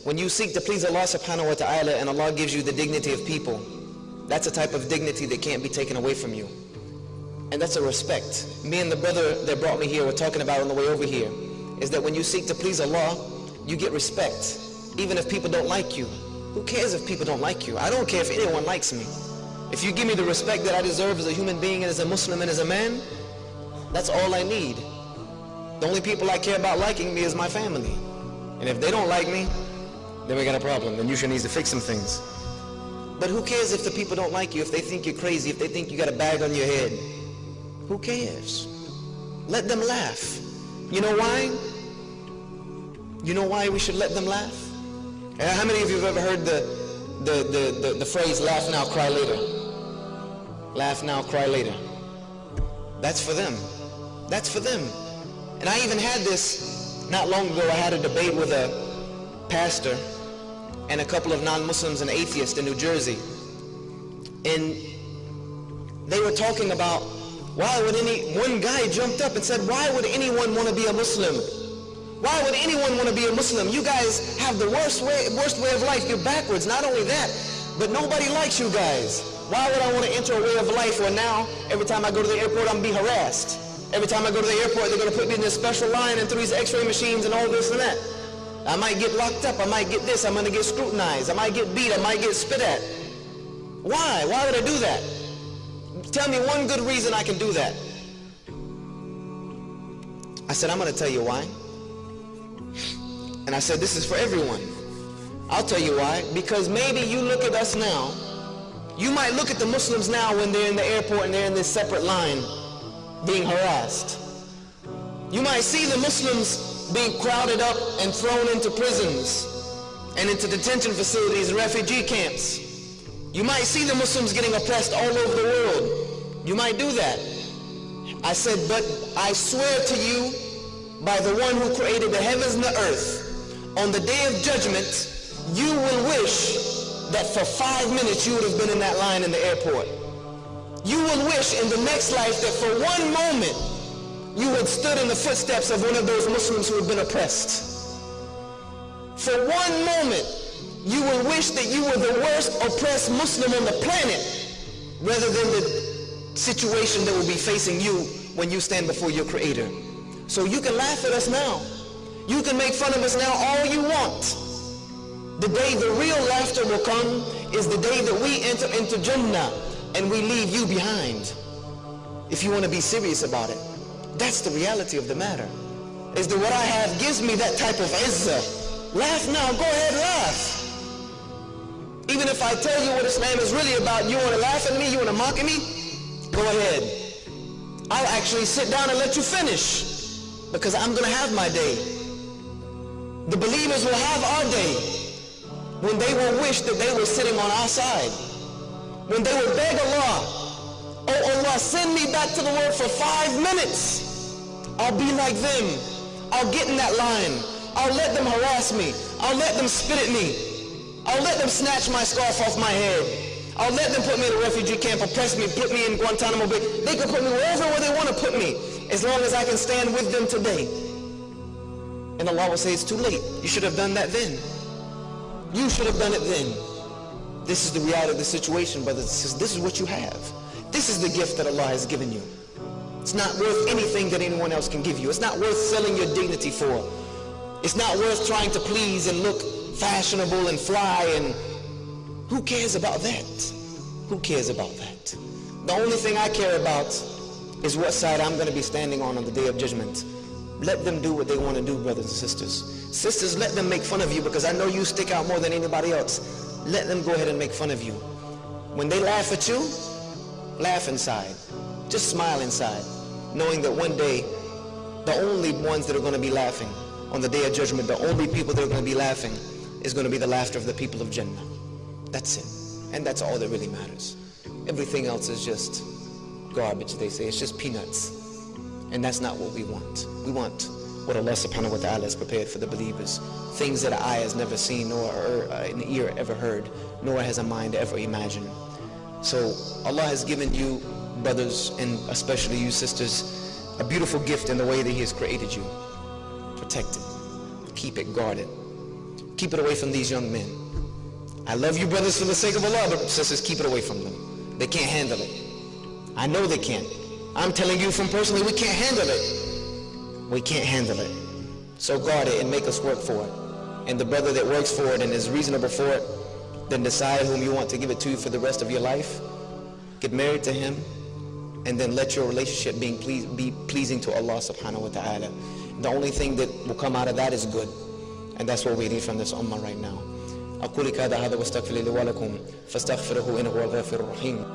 When you seek to please Allah subhanahu wa ta'ala and Allah gives you the dignity of people, that's a type of dignity that can't be taken away from you. And that's a respect. Me and the brother that brought me here were talking about on the way over here, is that when you seek to please Allah, you get respect. Even if people don't like you. Who cares if people don't like you? I don't care if anyone likes me. If you give me the respect that I deserve as a human being and as a Muslim and as a man, that's all I need. The only people I care about liking me is my family. And if they don't like me, then we got a problem. Then Yusha needs to fix some things. But who cares if the people don't like you, if they think you're crazy, if they think you got a bag on your head? Who cares? Let them laugh. You know why? You know why we should let them laugh? How many of you have ever heard the phrase, laugh now, cry later? Laugh now, cry later. That's for them. That's for them. And I even had this not long ago. I had a debate with a pastor and a couple of non-Muslims and atheists in New Jersey. And they were talking about, one guy jumped up and said, why would anyone want to be a Muslim? Why would anyone want to be a Muslim? You guys have the worst way of life. You're backwards. Not only that, but nobody likes you guys. Why would I want to enter a way of life where now, every time I go to the airport, I'm going to be harassed? Every time I go to the airport, they're going to put me in this special line and through these x-ray machines and all this and that. I might get locked up. I might get this. I'm going to get scrutinized. I might get beat. I might get spit at. Why? Why would I do that? Tell me one good reason I can do that. I said, I'm going to tell you why. And I said, this is for everyone. I'll tell you why. Because maybe you look at us now. You might look at the Muslims now when they're in the airport and they're in this separate line being harassed. You might see the Muslims being crowded up and thrown into prisons and into detention facilities and refugee camps. You might see the Muslims getting oppressed all over the world. You might do that. I said, but I swear to you by the one who created the heavens and the earth, on the day of judgment, you will wish that for 5 minutes you would have been in that line in the airport. You will wish in the next life that for one moment you had stood in the footsteps of one of those Muslims who had been oppressed. For one moment, you will wish that you were the worst oppressed Muslim on the planet, rather than the situation that will be facing you when you stand before your Creator. So you can laugh at us now. You can make fun of us now all you want. The day the real laughter will come is the day that we enter into Jannah and we leave you behind. If you want to be serious about it. That's the reality of the matter. Is that what I have gives me that type of izzah. Laugh now, go ahead, laugh. Even if I tell you what Islam is really about, you want to laugh at me, you want to mock at me, go ahead. I'll actually sit down and let you finish, because I'm going to have my day. The believers will have our day, when they will wish that they were sitting on our side, when they will beg Allah, oh Allah, send me back to the world for 5 minutes. I'll be like them. I'll get in that line. I'll let them harass me. I'll let them spit at me. I'll let them snatch my scarf off my head. I'll let them put me in a refugee camp, oppress me, put me in Guantanamo Bay. They can put me wherever they want to put me, as long as I can stand with them today. And Allah will say, it's too late. You should have done that then. You should have done it then. This is the reality of the situation, brothers and sisters. This is what you have. This is the gift that Allah has given you. It's not worth anything that anyone else can give you. It's not worth selling your dignity for. It's not worth trying to please and look fashionable and fly, and who cares about that? Who cares about that? The only thing I care about is what side I'm going to be standing on the day of judgment. Let them do what they want to do, brothers and sisters. Sisters, let them make fun of you, because I know you stick out more than anybody else. Let them go ahead and make fun of you. When they laugh at you, laugh inside. Just smile inside, knowing that one day, the only ones that are going to be laughing on the day of judgment, the only people that are going to be laughing is going to be the laughter of the people of Jannah. That's it. And that's all that really matters. Everything else is just garbage, they say. It's just peanuts. And that's not what we want. We want what Allah subhanahu wa ta'ala has prepared for the believers. Things that an eye has never seen, nor an ear ever heard, nor has a mind ever imagined. So Allah has given you, brothers, and especially you sisters, a beautiful gift in the way that He has created you. Protect it. Keep it guarded. Keep it away from these young men. I love you brothers for the sake of Allah, but sisters, keep it away from them. They can't handle it. I know they can't. I'm telling you from personally, we can't handle it. We can't handle it. So guard it and make us work for it. And the brother that works for it and is reasonable for it, then decide whom you want to give it to for the rest of your life. Get married to him, and then let your relationship be pleasing to Allah subhanahu wa ta'ala. The only thing that will come out of that is good. And that's what we need from this ummah right now. أقول هذا واستغفر لي ولكم فاستغفروه إنه هو الغفور الرحيم.